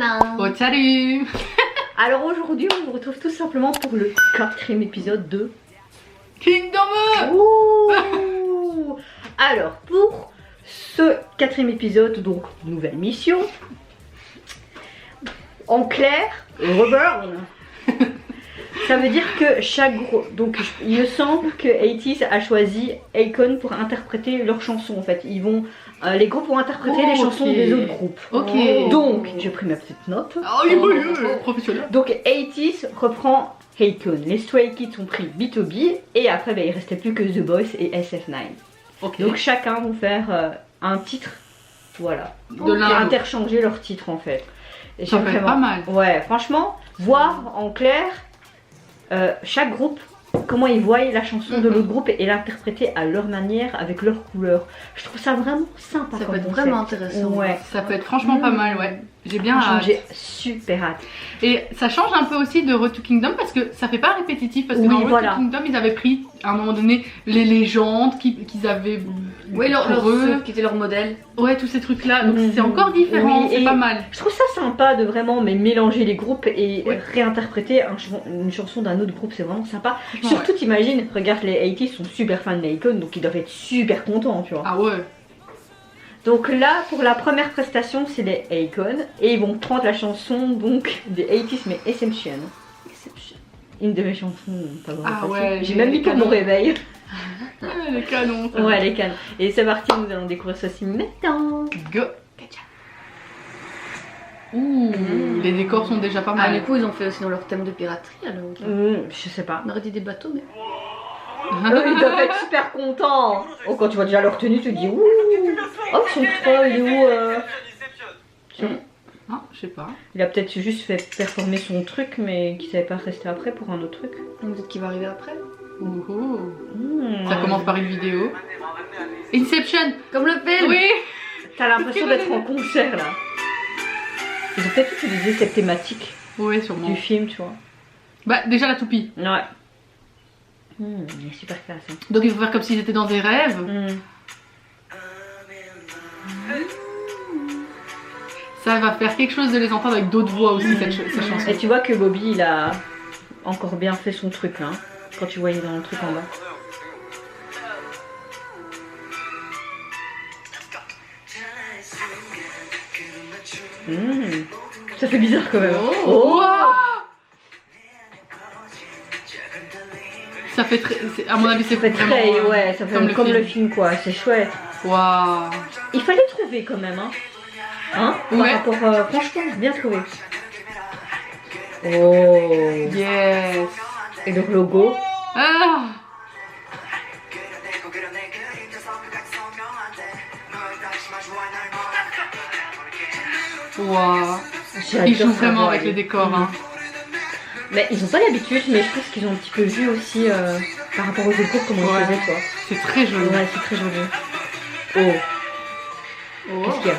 Nana. Oh salut. Alors aujourd'hui on vous retrouve tout simplement pour le 4e épisode de Kingdom. Ouh. Alors pour ce 4e épisode, donc nouvelle mission. En clair, Reborn. Ça veut dire que chaque groupe, donc il me semble que 80s a choisi Akon pour interpréter leurs chansons en fait. Ils vont, les groupes vont interpréter les chansons des autres groupes. Ok. Donc j'ai pris ma petite note. Ah oui, professionnel. Donc 80s reprend Akon, les Stray Kids ont pris B2B et après il restait plus que The Boys et SF9. Ok. Donc chacun vont faire un titre, voilà, De l'un et à l'autre. interchanger leur titre en fait. Et Ça j'aime peut être vraiment- pas mal. Ouais, franchement, voir en clair chaque groupe, comment ils voient la chanson de l'autre groupe et l'interpréter à leur manière, avec leur couleur. Je trouve ça vraiment sympa. Ça comme peut être concept. vraiment intéressant. Ouais, Ça peut être franchement pas mal, ouais. J'ai bien franchement, hâte. j'ai super hâte. Et ça change un peu aussi de Road to Kingdom parce que ça fait pas répétitif. Parce que Oui, dans Road voilà. to Kingdom, ils avaient pris à un moment donné les légendes qu'ils avaient Oui, leur pour eux. ceux qui étaient leur modèle. Ouais, tous ces trucs-là. Donc Mhm. c'est encore différent, Oui, c'est et- pas mal. Je trouve ça sympa de vraiment mélanger les groupes et Ouais. réinterpréter une chanson d'un autre groupe, c'est vraiment sympa. Franchement, Surtout t'imagines, regarde les 80s sont super fans d'Akon, donc ils doivent être super contents, tu vois. Ah ouais. Donc là, pour la première prestation, c'est les Akon et ils vont prendre la chanson donc des 80s mais Exception. Une de mes chansons pas vraiment Ah faciles. ouais, J'ai les même mis pour mon canons. réveil. Les canons. ça. Ouais, les cannes. Et c'est parti, nous allons découvrir ceci maintenant. Go. Ouh, les décors sont déjà pas Ah, mal. du coup, ils ont fait aussi dans leur thème de piraterie alors. Je sais pas. On aurait dit des bateaux, mais. Ils doivent être super contents. Oh, quand tu vois déjà leur tenue, tu te dis ouh. Oh, son troll, il est où Tiens. Ah, je sais pas. Il a peut-être juste fait performer son truc, mais qui savait pas rester après pour un autre truc. Peut-être qu'il va arriver après. Ouh, ouh. Hmm. Ça commence par une vidéo. Inception. Comme le film. Oui. T'as l'impression d'être en concert là. Ils ont peut-être utilisé cette thématique Ouais, sûrement. du film, tu vois. Bah déjà la toupie. Ouais. Il est super classe. Hein. Donc il faut faire comme s'ils étaient dans des rêves. Ça va faire quelque chose de les entendre avec d'autres voix aussi cette chanson. Et tu vois que Bobby, il a encore bien fait son truc là. Quand tu vois, il est dans le truc en bas. Ça fait bizarre quand même. Oh. Ça fait très, à mon avis c'est Ça fait vraiment, très, ouais, ça fait comme le film. film quoi, c'est chouette. Waouh. Il fallait trouver quand même, hein. Hein Ouais. Par rapport, franchement, bien trouvé. Oh. Yes. Et donc logo. Ah. Waouh. Ils jouent vraiment avec les décors. Hein. Mais ils ont pas l'habitude, mais je pense qu'ils ont un petit peu vu aussi par rapport aux échos comment Ouais. ils faisaient, toi. C'est très joli. Ouais, c'est très joli. Oh, Oh. qu'est-ce qu'il y a?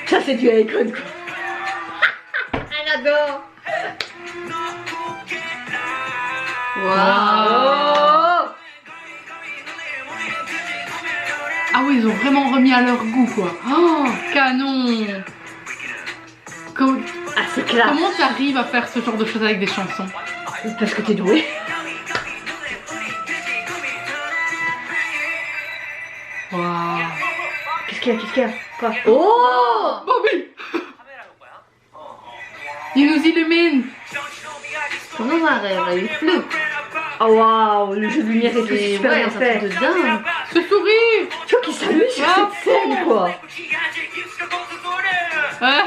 Ça, c'est du Akon, quoi. Elle adore. Waouh. Oh. Ah oui, ils ont vraiment remis à leur goût quoi. Oh, canon. Ah, c'est classe. Comment tu arrives à faire ce genre de choses avec des chansons? Parce que t'es doué. Waouh. Qu'est-ce qu'il y a? Qu'est-ce qu'il y a? Quoi? Oh. Bobby. Il nous illumine. Comment on rêve là, il pleut. Oh waouh, le jeu de lumière est Et super ouais, bien c'est un fait. truc de dingue. Ce sourire. Tu vois qu'il s'amuse sur cette scène, quoi. Hein?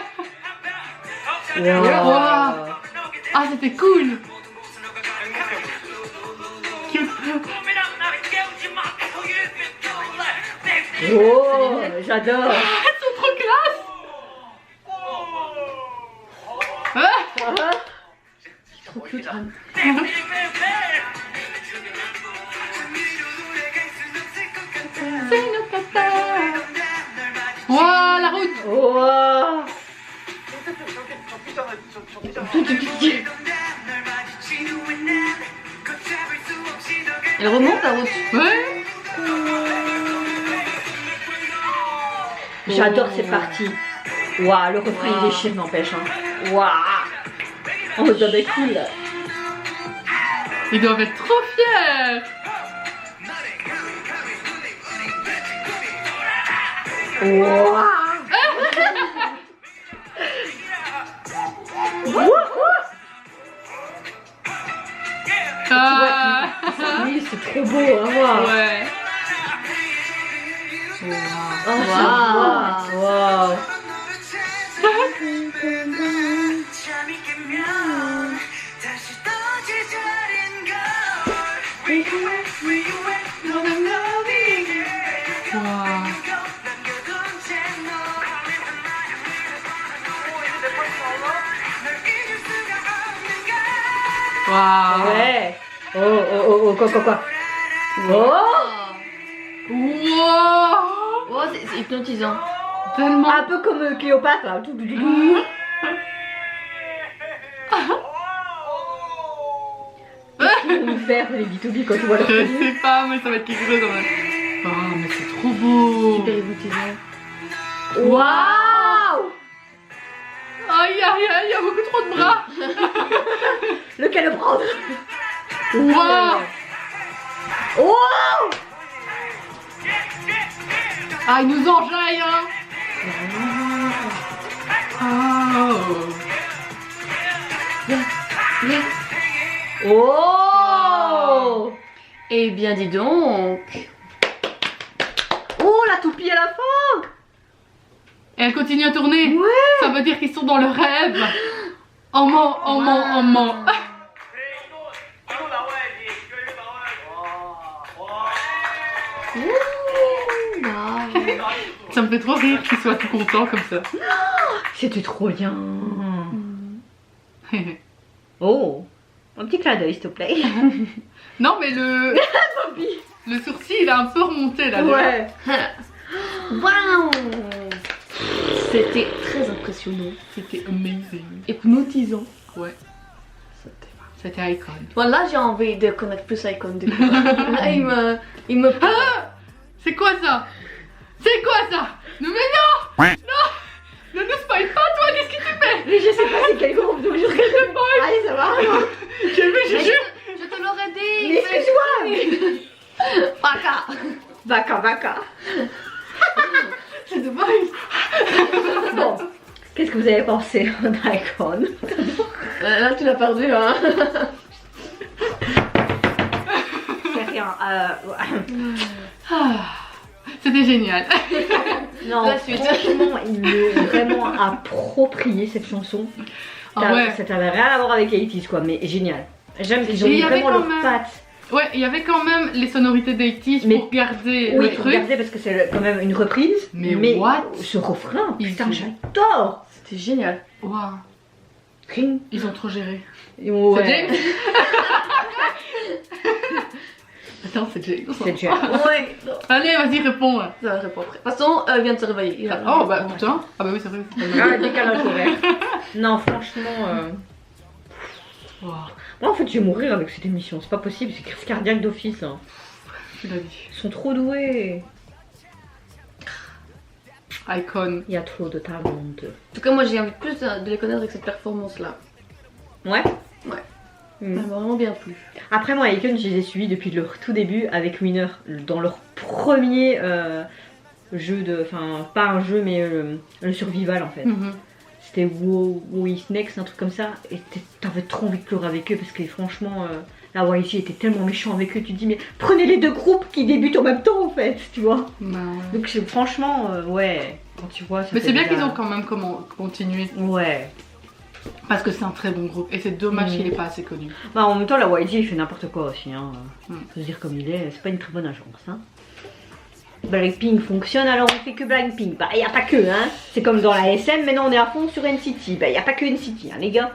Wow. Wow. Ah, c'était cool. Cute. Oh, j'adore. Elles sont trop classe. Ah. Ah. C'est trop cute. Wow, la route. Oh. Elle remonte la route. Ouais. J'adore cette partie. Waouh, le refrain il déchire, n'empêche. Hein. Waouh. Oh, ça va être cool là. Ils doivent être trop fiers. Waouh. Ah. Oui, c'est trop beau, hein, wow. Ouais. Oh, ça va. Wow. Waouh. Ouais. Oh, quoi. Oh. Wow. Oh, c'est hypnotisant. Tellement. Un peu comme Cléopâtre, là. Qu'est-ce qu'ils vont nous faire, les B2B, quand tu vois leur Je tenue? sais pas, mais ça va être quelque chose en mode. Oh, mais c'est trop beau. Hyper hypnotisant. Waouh. Aïe, il y a beaucoup trop de bras. Lequel le prendre? Wow. Oh. Ah, il nous enjaille, hein. Oh. Oh. Eh bien, dis donc. Oh, la toupie à la fin. Et elle continue à tourner. Ouais. Ça veut dire qu'ils sont dans le rêve. Oh mon. Ça me fait trop rire qu'ils soient tout contents comme ça. C'était trop bien. Oh, un petit clin d'œil, s'il te plaît. Non, mais le sourcil, il a un peu remonté là. Ouais. Waouh. C'était très impressionnant. C'était amazing. Hypnotisant. Ouais. C'était icon. Voilà, j'ai envie de connaître plus Icon du coup. Là, il me Ah, c'est quoi ça? C'est quoi ça? Non mais non. Non, ne nous spoil pas, toi, qu'est-ce que tu fais? Mais je sais pas c'est quel groupe, donc je regarde pas. Allez, ça va. J'ai vu, je jure. Je te l'aurais dit. Mais excuse-moi. Baka. C'est de boys. Bon, qu'est-ce que vous avez pensé d'Icon? Là, tu l'as perdu, hein. C'est rien. Ah, c'était génial. Non, La suite. franchement, il est vraiment approprié cette chanson. Ah ouais. Ça n'avait rien à voir avec 80s, quoi, mais génial. J'aime qu'ils ont Et il mis y avait vraiment quand leurs même- pattes. Ouais, il y avait quand même les sonorités d'80s Mais- pour garder Oui, le truc. regardez parce que c'est quand même une reprise. Mais what? Ce refrain, Ils putain, ont- j'adore. C'était génial. Waouh, Ring. ils ont trop géré. Ouais. C'est James. Attends, c'est James. C'est James. Ouais. Allez, vas-y, réponds. Ça va répondre après. De toute façon, elle vient de se réveiller. Il a- Oh bah putain. Ah bah oui, c'est vrai. Ah, décalage horaire. Non, franchement. Wow, Moi, en fait, je vais mourir avec cette émission. C'est pas possible, c'est crise cardiaque d'office. Hein. tu l'as dit. Ils sont trop doués. Icon. Il y a trop de talent. En tout cas, moi, j'ai envie plus de les connaître avec cette performance-là. Ouais. Ouais. Mm. Ça m'a vraiment bien plu. Après, moi, Icon, je les ai suivis depuis leur tout début avec Winner, dans leur premier jeu de. Enfin, pas un jeu, mais le survival en fait. Mhm. C'était Wo Is Next, un truc comme ça. Et t'avais trop envie de pleurer avec eux parce que franchement, la YG était tellement méchant avec eux. Tu te dis, mais prenez les deux groupes qui débutent en même temps en fait, tu vois. Bah, ouais. Donc, franchement, ouais, quand tu vois. ça Mais fait c'est bien déjà- qu'ils ont quand même continué. Ouais. Parce que c'est un très bon groupe. Et c'est dommage Mhm. qu'il n'est pas assez connu. Bah, en même temps, la YG il fait n'importe quoi aussi. Hein. Mm. Faut se dire comme il est, c'est pas une très bonne agence. Hein. Blackpink fonctionne, alors on fait que Blackpink. Bah, y a pas que, hein. C'est comme dans la SM, maintenant on est à fond sur NCT. Bah, y a pas que NCT, hein, les gars.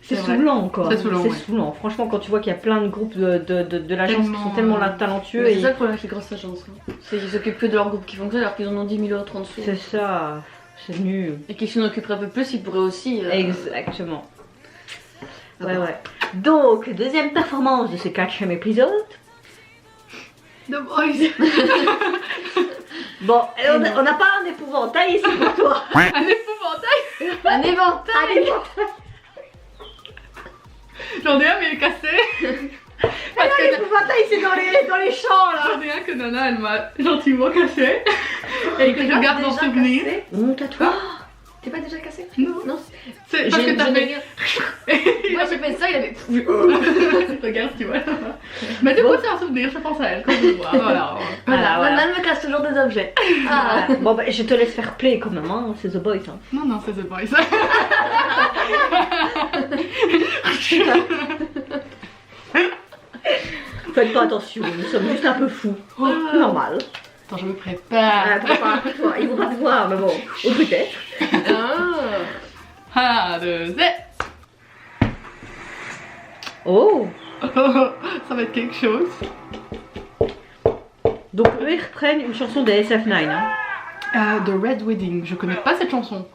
C'est C'est vrai. saoulant, quoi. C'est saoulant, ouais. saoulant. Franchement, quand tu vois qu'il y a plein de groupes de l'agence qui sont Tellement- tellement talentueux. Mais Et... c'est ça le problème avec les grosses agences. Hein. C'est qu'ils s'occupent que de leur groupe qui fonctionne alors qu'ils en ont 10 000 autres en dessous. C'est ça. C'est nul. Et qu'ils s'en occuperaient un peu plus, ils pourraient aussi. Exactement. Ah Ouais, bon. ouais. Donc, deuxième performance de ce 4e épisode. The Boys. Bon, on n'a pas un épouvantail ici pour toi. Un épouvantail. Un éventail. J'en ai un mais il est cassé. Parce que L'épouvantail c'est dans les champs là. j'en ai un que Nana elle m'a gentiment cassé. Et que je garde en souvenir. Mon tatouage. T'es pas déjà cassé? Non. Non. C'est parce que t'as fait... Moi j'ai fait ça, il avait. Regarde, tu vois. Mais du coup, c'est un souvenir, je pense à elle quand je le vois. Voilà. Voilà, voilà. Nana me casse toujours des objets. Ah. Voilà. Bon bah je te laisse faire play quand même, hein. C'est The Boys. Hein. Non, non, c'est The Boys. Faites pas attention, nous sommes juste un peu fous. Normal. Attends, je me prépare. Toi, ils vont pas te voir, mais bon, ou peut-être. Un, deux, et... Oh. Ça va être quelque chose. Donc eux ils reprennent une chanson des SF9. Hein. The Red Wedding, je connais pas cette chanson.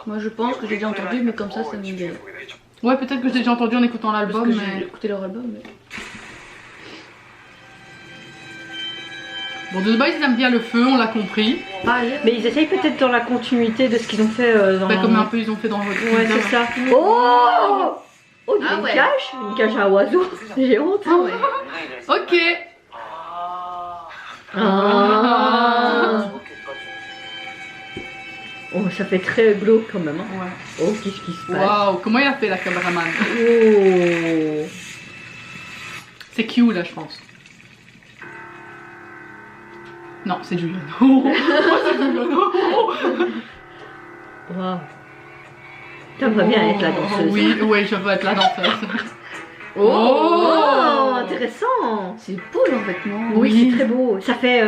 Moi je pense que j'ai déjà entendu, mais comme ça me dit. Ouais, peut-être que j'ai déjà entendu en écoutant Parce l'album, que mais... j'ai écouté leur album. Mais... Bon, The Boys, ils aiment bien le feu, on l'a compris. Mais ils essayent peut-être dans la continuité de ce qu'ils ont fait dans... Bah, comme un peu ils ont fait dans votre Ouais, c'est ça. Oh. Oh, Ah une ouais. cage à oiseaux. J'ai honte. Ah ouais. Ok. Ah. Oh, ça fait très glauque quand même. Hein. Ouais. Oh, qu'est-ce qui se passe? Waouh, comment il a fait la caméraman? Oh. C'est Q là, je pense. Non, c'est Julian. Oh, c'est Julian. Waouh. T'aimerais bien être la danseuse. Oui, ouais, je veux être la danseuse. Oh, intéressant. C'est beau leur vêtement. Oui, Oui. c'est très beau. Ça fait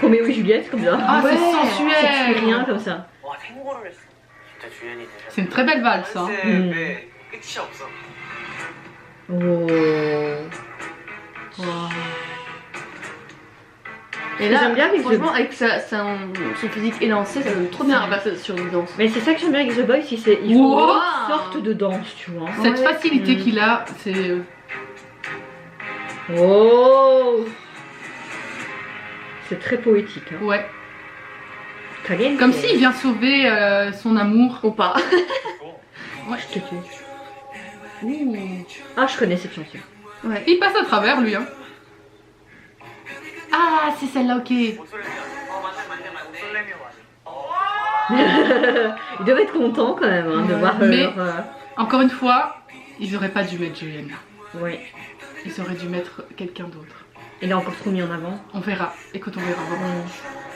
Roméo et Juliette comme ça. Ah, Ouais. c'est sensuel. Shakespearien comme ça. C'est une très belle valse, hein. Oh. Et là, J'aime bien avec franchement, avec son physique élancé, ça donne trop bien à passer sur une danse. Mais c'est ça que j'aime bien avec The Boys, ils font Wow. une sorte de danse, tu vois. Cette Ouais. facilité qu'il a, c'est... Oh. C'est très poétique. Hein. Ouais. Kagen, Comme c'est- s'il vient sauver son amour. Ou pas. Ouais. Je te tue. Ouh. Ah, je connais cette chanson. Ouais. Il passe à travers, lui, hein. Ah, c'est celle-là, ok. Ils doivent être contents quand même hein, de Ouais. voir Mais- leur... Encore une fois, ils auraient pas dû mettre Julian. Ouais. Ils auraient dû mettre quelqu'un d'autre. Il est encore trop mis en avant. On verra. Écoute, on verra. Bon,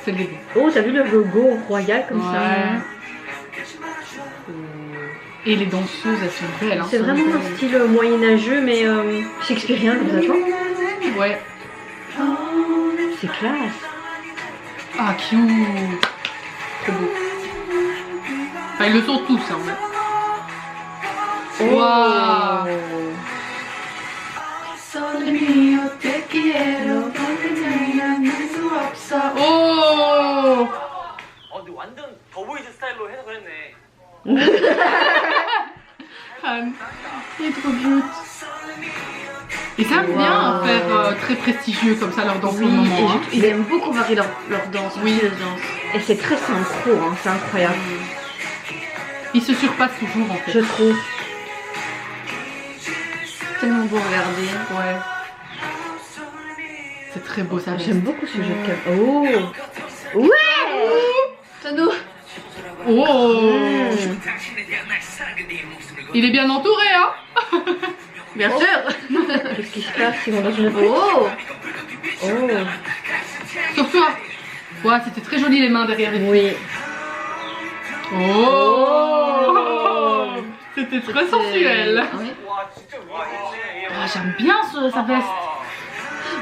c'est le début. Oh, t'as vu le logo royal comme ça Ouais. Et les danseuses, elles sont belles. Hein. C'est vraiment un style moyenâgeux mais shakespearien comme ça, tu vois. Ouais. C'est classe. Ah, cute. Trop beau. Enfin, ils le sont tous, hein. Oh. Waouh. Oh. 근데 완전 더보이즈 스타일로 해석을 했네. Han. Il est trop cute. Ils savent bien faire très prestigieux comme ça leur danse au Oui, moment. et Hein. ils aiment beaucoup varier leur danse. Oui. Les danses. Et c'est très synchro, hein, c'est incroyable. Ils se surpassent toujours en fait. Je trouve. Tellement beau à regarder. Ouais. C'est très beau ça. J'aime beaucoup ce jeu de cam. Oh. Tano. Oh. Mm. Il est bien entouré, hein. Bien sûr. Qu'est-ce qui se passe? Ils vont dans une... Oh. Oh. Sur toi. Ouais, c'était très joli les mains derrière les filles. Oui. Oh. C'était très sensuel. Ah oui. 와 진짜 위험해. Ah, j'aime bien sa veste.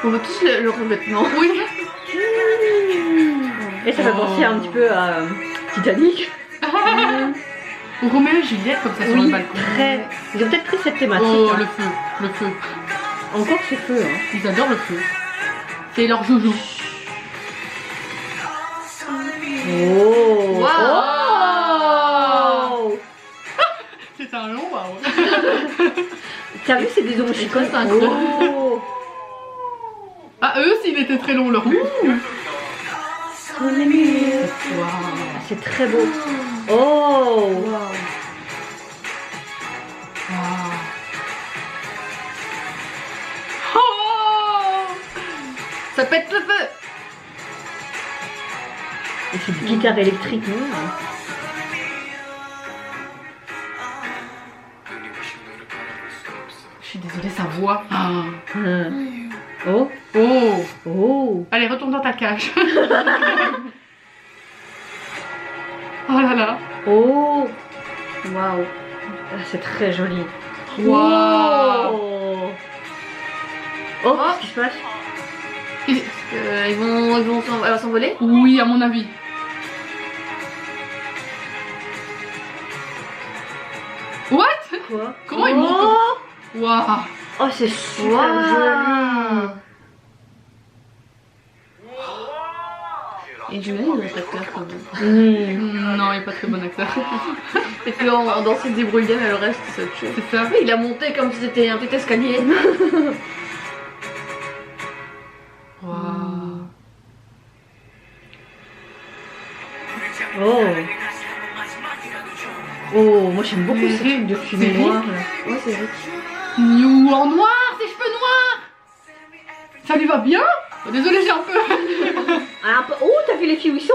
On voit tous leurs vêtements. Oui. Et ça fait penser un petit peu à Titanic. Ou Roméo et Juliette comme ça sur le Oui, balcon. très. Ils ont peut-être pris cette thématique. Oh, hein. le feu, le feu. Encore ce feu. Hein. Ils adorent le feu. C'est leur joujou. Oh. Wow. Oh. C'est un long waouh. T'as vu, c'est des ondes C'est quoi, c'est un Oh. Ah, eux aussi, il était très long leur bout. sur les murs. Waouh. Ah, c'est très beau. Oh. Oh, ça pète le feu. Et c'est une guitare électrique, non? Je suis désolée, sa voix. Ah. Oh. Oh. Oh. Allez, retourne dans ta cage. Oh là là. Oh. Waouh. Ah, c'est très joli. Waouh. Oh. Oh, qu'est-ce qui se passe? Elle va s'envoler. Oui, à mon avis. What? Quoi? Comment il monte? Waouh. Oh, c'est super joli. Et du même, il est acteur quand même. Non, il est pas très bon acteur. Et puis dans cette débrouille bien, mais le reste, c'est autre chose. C'est ça. Oui, il a monté comme si c'était un petit escalier. Waouh. Oh. Oh, moi j'aime beaucoup ces trucs de fumée C'est noire. Ouais, c'est vrai. New en noir, ses cheveux noirs. Ça lui va bien? Oh, désolée, j'ai un peu. Ah, un peu... Oh, t'as vu les filles où ils sont?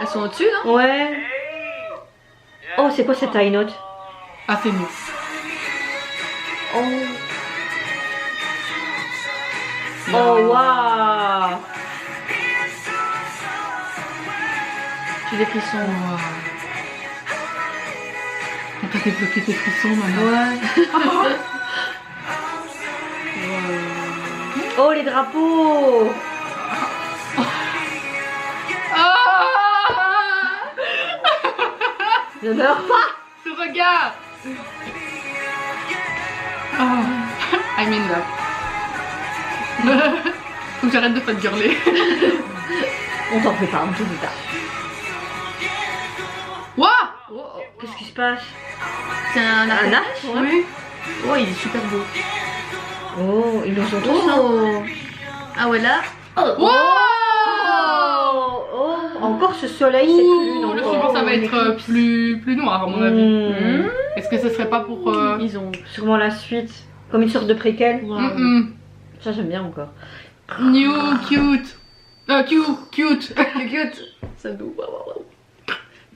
Elles sont au-dessus, non? Ouais. Oh, c'est quoi cette high note? Ah, c'est nous. Oh. Oh, waouh. J'ai des frissons. Waouh. On t'a débloqué tes frissons maintenant. Ouais. Oh, les drapeaux. Ah, Ne meurs pas. ce regard. Oh, I'm in love. Faut que j'arrête de faire girler. On t'en fait pas un tout plus tard. Waouh. Oh, Qu'est-ce qui se passe? c'est un Un arc. arc? Oui. Oh, il est super beau. Oh, ils nous ont tous un. Oh. Ah ouais, là. Oh. Wow. Oh, oh, encore ce soleil, cette lune. Ouh, le encore. suivant, ça va être plus noir à mon avis. Mmh. Est-ce que ce serait pas pour... Ils ont. Sûrement la suite, comme une sorte de préquel. Ça j'aime bien encore. New cute. Cute. Cute. Ça doux. Waouh, waouh, waouh.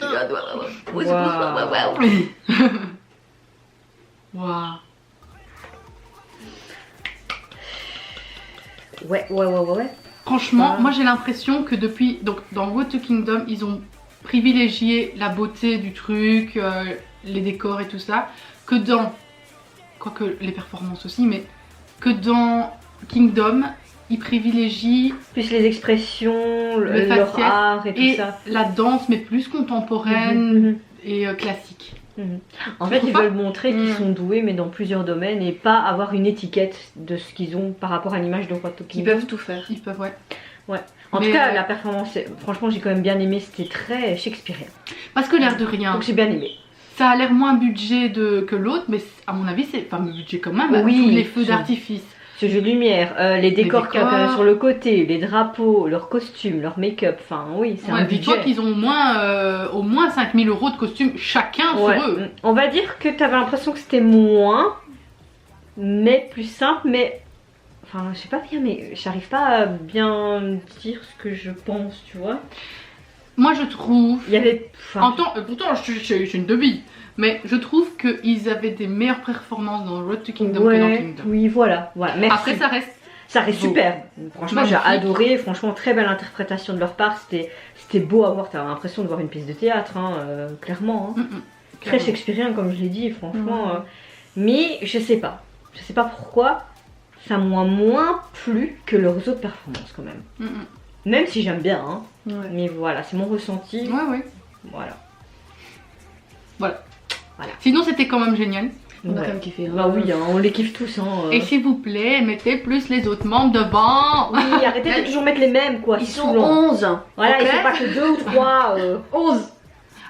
Regarde, waouh, waouh. Oui, c'est Waouh. waouh, waouh, waouh. Waouh. Ouais. Franchement, Ah. moi j'ai l'impression que depuis, donc dans Road to Kingdom, ils ont privilégié la beauté du truc, les décors et tout ça, que dans, quoique les performances aussi, mais que dans Kingdom, ils privilégient Plus les expressions, Le leur faciès art et tout et ça. la danse, mais plus contemporaine Mhm. et classique. En Tu fait, trouves ils pas veulent montrer qu'ils Mm. sont doués, mais dans plusieurs domaines, et pas avoir une étiquette de ce qu'ils ont par rapport à l'image de Road to Ils Kingdom. peuvent tout faire. Ils peuvent, ouais. En Mais, tout cas, la performance, franchement, j'ai quand même bien aimé. C'était très shakespearien. Parce que l'air de rien, Donc j'ai bien aimé. ça a l'air moins budget que l'autre, mais à mon avis, c'est pas budget quand même. Oui, tous les feux c'est- d'artifice. Ce jeu de lumière, les décors qu'il y a quand même décors. sur le côté, les drapeaux, leurs costumes, leur make-up, enfin oui, c'est Ouais, un dis-toi budget. qu'ils ont au moins 5000 € de costumes chacun Ouais. sur eux. On va dire que t'avais l'impression que c'était moins, mais plus simple, mais... Enfin, je sais pas bien, mais j'arrive pas à bien dire ce que je pense, tu vois. Moi je trouve, Il y avait... Enfin, pourtant je suis une debille, mais je trouve qu'ils avaient des meilleures performances dans Road to Kingdom que dans ouais, Kingdom. oui, voilà. Merci. Après ça reste, Ça reste beau. super. Franchement, j'ai Magnifique. adoré. Franchement, très belle interprétation de leur part. C'était beau à voir. T'as l'impression de voir une pièce de théâtre, hein, clairement. Hein. Très clairement. shakespearien, comme je l'ai dit, franchement. Mais je sais pas. Je sais pas pourquoi. Ça m'a moins plu que leurs autres performances, quand même. Même si j'aime bien, hein. Ouais. Mais voilà, c'est mon ressenti. Ouais. Voilà. Sinon c'était quand même génial. On a Ouais. quand même kiffé. Hein. Bah oui, hein, on les kiffe tous. Hein, Et s'il vous plaît, mettez plus les autres membres devant. Oui, arrêtez de toujours mettre les mêmes, quoi. Ils c'est sont saoulant. 11. Voilà, ok. ils sont pas que 2 ou 3. 11.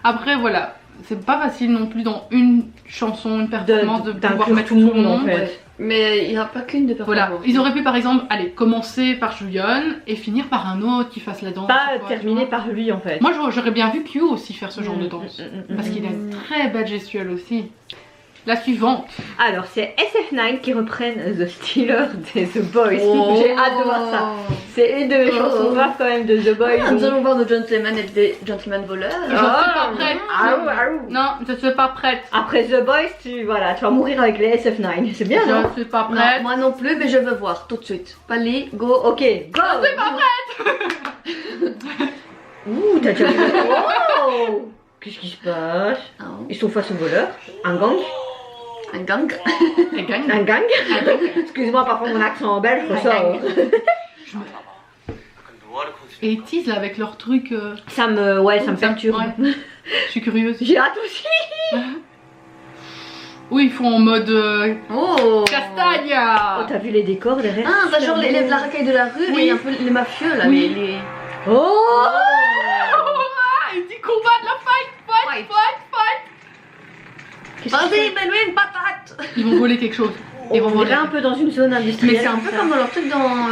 Après voilà, c'est pas facile non plus dans une chanson, une performance de pouvoir d'inclure mettre tout le monde, en fait. Mais il n'y a pas qu'une de Voilà, performance. ils auraient pu par exemple, allez, commencer par Julian et finir par un autre qui fasse la danse. Pas ou quoi, terminé tu vois. par lui en fait. Moi j'aurais bien vu Q aussi faire ce genre de danse. Parce qu'il a a une très belle gestuelle aussi. La suivante. Alors, c'est SF9 qui reprennent The Stealer des The Boys. Oh. J'ai hâte de voir ça. C'est une de mes chansons graves quand même de The Boys. Nous donc- allons voir nos gentlemen et des gentlemen voleurs. Je suis pas prête. Aou. Non, je suis pas prête. Après The Boys, tu vas mourir avec les SF9. C'est bien, non? Je suis pas Non, prête. moi non plus, mais je veux voir tout de suite. Pali, go. Ok, go! Je suis pas prête. Ouh, t'as déjà vu? Oh! Qu'est-ce qui se passe? Oh. Ils sont face au voleur. Un gang. Un gang. Elle gagne. Un gang. Excuse-moi, parfois mon accent belge, je ça. gang. 약간 노화를 컨셉. Et ils teasent là avec leur truc. Ça me perturbe. Ouais. Je suis curieuse. J'ai hâte aussi. Oui, ils font en mode Oh. castagne. Oh, t'as vu les décors derrière? Ah, ça genre Super beau. la racaille de la rue Oui. et un peu les mafieux là. Oui. Les... Oh! Ah, il dit combat de la fight. Qu'est-ce qu'ils Vas-y, font? mets-lui une patate. Ils vont voler quelque chose. Ils vont On voler. dirait un peu dans une zone industrielle. Mais c'est un peu comme dans leur truc dans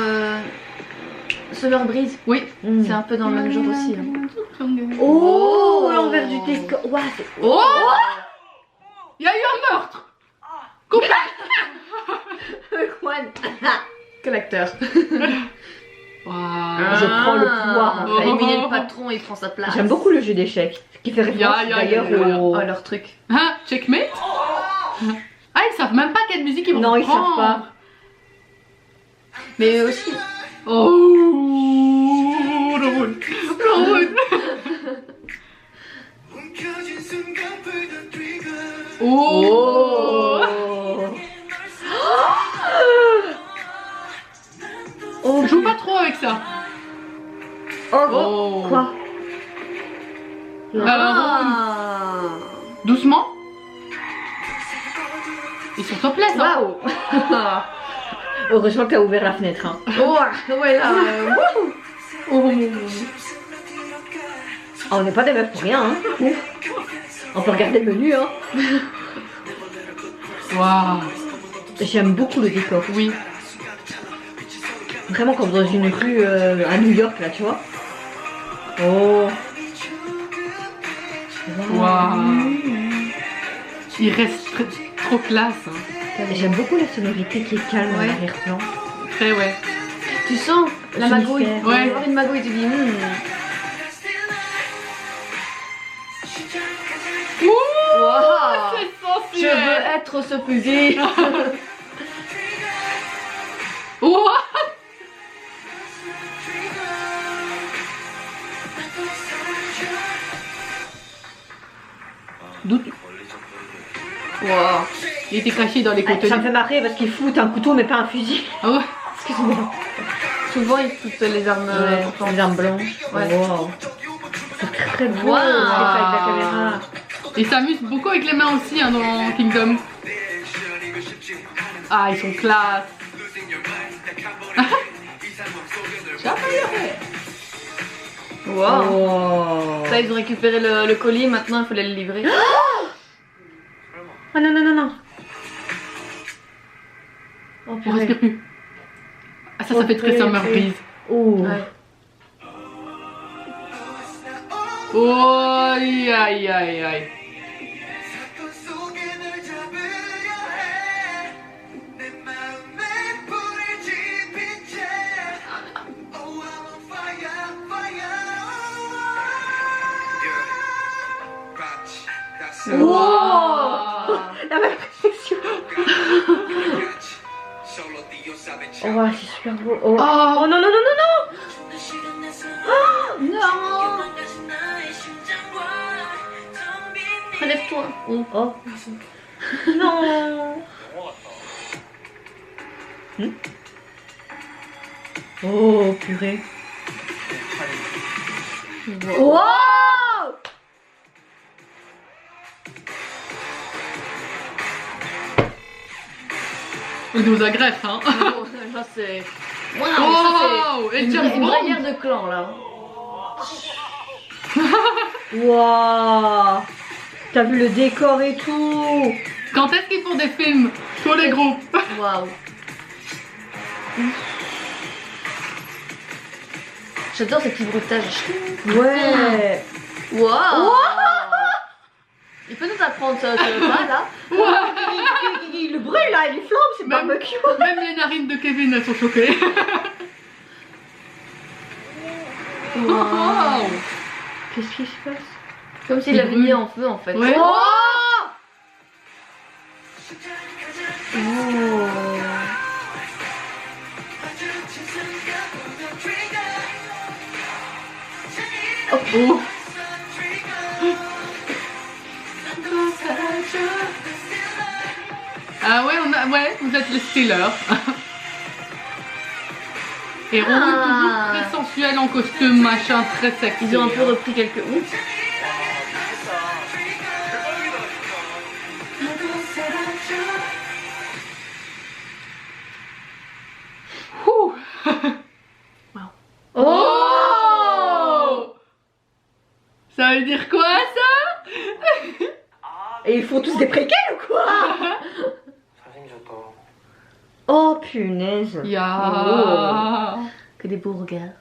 Summer Breeze. Oui. Mm. C'est un peu dans le même genre aussi. Là. Oh, l'envers du décor. Ouah, c'est- Oh, il y a eu un meurtre. Coupé. Juan. Quel acteur. Wow. Je prends le pouvoir, en Il a fait. éliminé le patron et il prend sa place. J'aime beaucoup le jeu d'échecs. Ce qui fait référence d'ailleurs au... Oh, leur truc. Ah, checkmate. Ah, ils savent même pas quelle musique ils vont Non, ils prendre. savent pas. Mais eux aussi. Oh, le roule. Oh. Oh. Joue pas trop avec ça. Oh. Oh. Quoi? Ah. Doucement. Ils sont topless, hein. Waouh. Heureusement que t'as ouvert la fenêtre. Hein. Oh, ouais là. Oh. Ah, on n'est pas des meufs pour rien. Hein. On peut regarder le menu. Hein. Waouh. J'aime beaucoup le décor. Oui. Vraiment comme dans une rue à New York là, tu vois. Oh. Waouh. Il reste trop classe. Hein. J'aime beaucoup la sonorité qui est calme Ouais. en arrière-plan. Très ouais. Tu sens la Ce magouille. mystère. Tu vas Ouais. voir une magouille, tu dis. Ouh, Wow. c'est Je sensuel. veux être ce fusil. Ouah. D'où tu- Wow. Il était caché dans les Ah, contenus. ça me fait marrer parce qu'ils foutent un couteau mais pas un fusil. Ah ouais. Excuse-moi. Souvent ils foutent les armes. Les armes blanches. Ouais. Wow. C'est très beau Wow. ce qu'il fait avec la caméra. Ils s'amusent beaucoup avec les mains aussi hein, dans Kingdom. Ah, ils sont classe. Wow. Oh. Ça ils ont récupéré le colis, maintenant il fallait le livrer. Oh non, non, non, non. Oh, On purée. respire plus. Ah, ça fait très Ok, Summer ok. Breeze. Oh. Ouais. Oh, aïe, aïe, aïe, aïe. Wow. La même réflexion. Oh, wow, c'est super beau. Oh. Oh. Oh non, non, non, non, non. Non. Relève-toi. Oh. Oh. Non. Oh, purée. Wow. Il nous agresse, hein. Oh, ça c'est. Wow, ça Oh, c'est et une, tiens, une bon. barrière de clan là. Waouh. T'as vu le décor et tout. Quand est-ce qu'ils font des films sur les groupes? Waouh. J'adore ces petits bruitages. Ouais. Waouh. Il peut nous apprendre ça, pas là. Le bruit là, il flambe, c'est Même- barbecue. Même les narines de Kevin, elles sont choquées. Waouh. Qu'est-ce qui se passe? Comme s'il Il l'avait brûle. mis en feu en fait. Ouais. Oh Oh. Ah ouais, vous êtes les Steelers. Et Ron toujours très sensuel en costume, machin, très sexy. Ils ont un peu repris quelques. Ouh. Ouh. Oh. Ça veut dire quoi ça? Et ils font tous des préquels ou quoi? 잘생기셨다. Oh punaise. Ya. Que des beaux regards.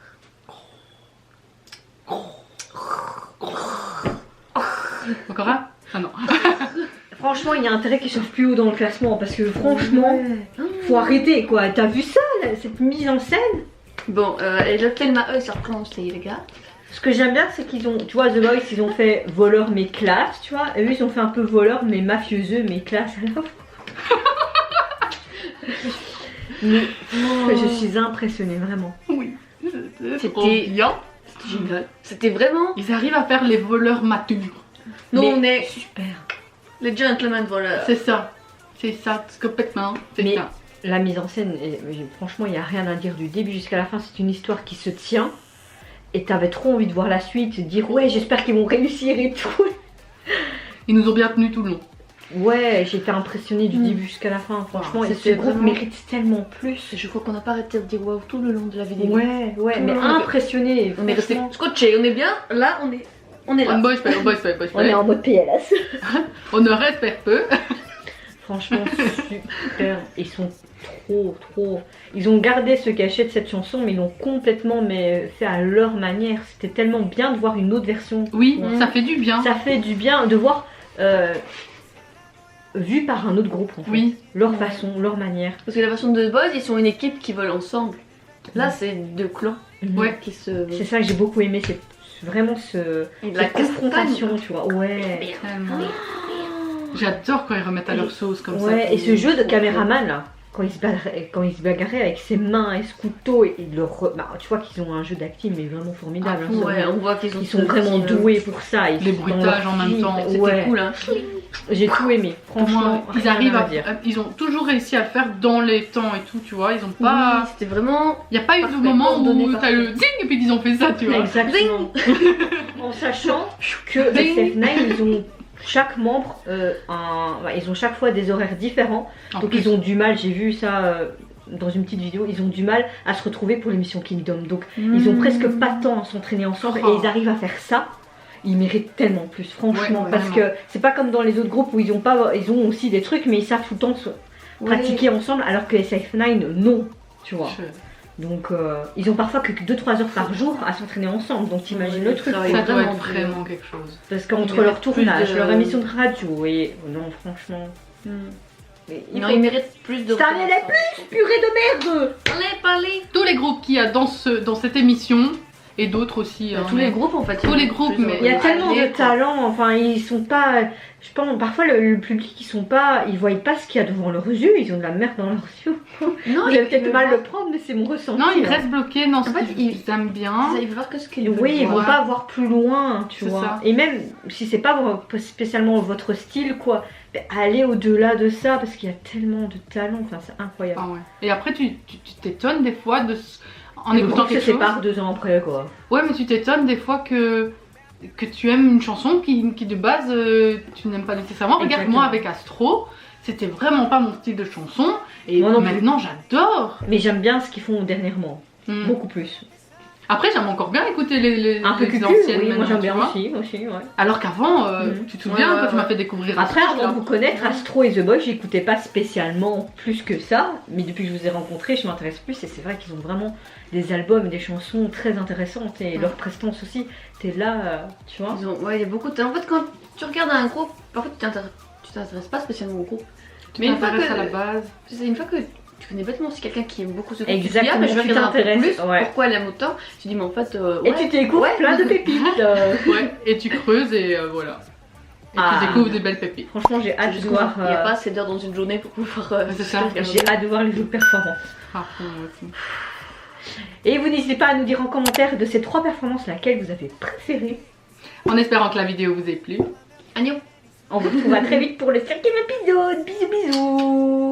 Encore un? Ah non. Franchement, il y a intérêt qu'ils sortent plus haut dans le classement parce que franchement, faut arrêter quoi. T'as vu ça, là, cette mise en scène? Bon, et le Thelma eux, ils sortent comment c'est les gars? Ce que j'aime bien, c'est qu'ils ont, tu vois, The Voice, ils ont fait voleur mais classe, tu vois. Et eux, ils ont fait un peu voleur mais mafieux mais classe à la fois. Mais je suis impressionnée, vraiment. Oui. C'était- Trop bien. C'était génial. C'était vraiment. Ils arrivent à faire les voleurs matures. Nous Mais on est super. les gentlemen voleurs. C'est ça. C'est ça, c'est complètement. C'est Mais- ça. La mise en scène, franchement, il n'y a rien à dire du début jusqu'à la fin. C'est une histoire qui se tient. Et t'avais trop envie de voir la suite, de dire ouais, j'espère qu'ils vont réussir et tout. Ils nous ont bien tenus tout le long. Ouais, j'étais impressionnée du début jusqu'à la fin. Franchement, et ce c'était groupe vraiment- mérite tellement plus. Je crois qu'on n'a pas arrêté de dire waouh tout le long de la vidéo. Ouais, ouais, Tout mais le monde. impressionnée. On est resté franchement. scotché, on est bien. Là, on est là. On bosse pas, on bosse pas, On est en mode PLS. On ne respecte peu. Franchement, super. Ils sont trop. Ils ont gardé ce cachet de cette chanson, mais ils l'ont complètement fait à leur manière. C'était tellement bien de voir une autre version. Oui, Ouais. ça fait du bien. Ça fait du bien de voir vu par un autre groupe en fait. Oui. Leur façon, leur manière. Parce que la façon de The Boys, ils sont une équipe qui vole ensemble. Là, c'est deux clans Ouais. qui se. C'est ça que j'ai beaucoup aimé, c'est vraiment Et de la cette confrontation, tu vois. Ouais. Tellement. J'adore quand ils remettent à leur sauce comme ça. Ouais, et ce jeu de caméraman là, quand il se bagarrait avec ses mains et ce couteau, tu vois qu'ils ont un jeu d'acting mais vraiment formidable. Ah, hein. Ouais, on voit qu'ils ont Ils sont vraiment doués pour ça. Ils Les sont dans bruitages leur en même film. temps. C'était Ouais. cool, hein. J'ai tout aimé. Pour moi, Franchement, ils rien arrivent à à dire. ils ont toujours réussi à le faire dans les temps et tout, tu vois. Ils ont pas. Oui, c'était vraiment. Il n'y a pas eu de Parfait, moment coordonné, où t'as parfait. le ding et puis ils ont fait ça, tu vois. Exactement. En sachant que SF9, ils ont chaque membre, ils ont chaque fois des horaires différents. En Donc plus, ils ont du mal, j'ai vu ça dans une petite vidéo, ils ont du mal à se retrouver pour l'émission Kingdom. Donc ils ont presque pas de temps à s'entraîner ensemble Oh. et ils arrivent à faire ça. Ils méritent tellement plus, franchement, Ouais, parce vraiment. que c'est pas comme dans les autres groupes où ils ont aussi des trucs, mais ils savent tout le temps pratiquer ensemble, alors que SF9, non, tu vois. Donc ils ont parfois que 2-3 heures par jour à s'entraîner ensemble, donc t'imagines Ouais, le truc. ça quoi. Ça doit vraiment être vraiment quelque chose. Parce qu'entre Ils leur méritent plus tournage, de- leur émission de radio et non, franchement, Non, ils méritent plus de. Ça allait plus, purée de merde. Allez. Tous les groupes qu'il y a dans cette émission et d'autres aussi. hein, Tous mais- les groupes en fait. Tous les groupes, mais- Il y a tellement Allez, de talent, enfin ils sont pas, je pense parfois le public ils voient pas ce qu'il y a devant leurs yeux, ils ont de la merde dans leurs yeux. Non, Vous il avez peut-être veut mal voir- le prendre, mais c'est mon ressenti. Non, ils hein. restent bloqués dans ce fait, qu'ils aiment bien. Il veut voir que ce qu'ils veulent Oui, ils vont voir. pas voir plus loin, tu C'est vois. ça. Et même si c'est pas spécialement votre style, quoi, allez au-delà de ça parce qu'il y a tellement de talent, enfin c'est incroyable. Ah ouais. Et après, tu t'étonnes des fois en Le écoutant groupe se quelque chose. sépare 2 ans après, quoi. Ouais, mais tu t'étonnes des fois que tu aimes une chanson qui de base tu n'aimes pas nécessairement. Regarde, Exactement. moi avec Astro, c'était vraiment pas mon style de chanson. Et Moi non plus. maintenant, j'adore. Mais j'aime bien ce qu'ils font dernièrement, Mm. beaucoup plus. Après, j'aime encore bien écouter les Un peu les cucu, anciennes oui, moi maintenant, j'aime tu bien vois. aussi, ouais. Alors qu'avant, tu te souviens Ouais, quand tu ouais. m'as fait découvrir Après, ce truc, avant là. de vous connaître, Astro et The Boys, j'écoutais pas spécialement plus que ça, mais depuis que je vous ai rencontrés, je m'intéresse plus et c'est vrai qu'ils ont vraiment des albums et des chansons très intéressantes et leur prestance aussi. T'es là, tu vois. Ouais, il y a beaucoup de. En fait, quand tu regardes un groupe, en fait, tu t'intéresses pas spécialement au groupe. Tu Mais une fois t'intéresses que- à la base. C'est une fois que tu connais bêtement si quelqu'un qui aime beaucoup ce groupe, tu te dis, Exactement, ah, mais je vais tu regarder un peu t'intéresses, plus, ouais. pourquoi elle aime autant. Tu dis, mais en fait, Et ouais. tu découvres Ouais. plein de pépites. Ouais, et tu creuses et voilà. Et Ah. tu découvres des belles pépites. Franchement, j'ai C'est hâte juste de qu'il voir. n'y a pas assez d'heures dans une journée pour pouvoir. C'est ça. regarder. J'ai hâte de voir les autres performances. Ah, moi aussi. Et vous n'hésitez pas à nous dire en commentaire de ces 3 performances laquelle vous avez préférée. En espérant que la vidéo vous ait plu. Agneau. On vous retrouvera très vite pour le 5e épisode. Bisous bisous.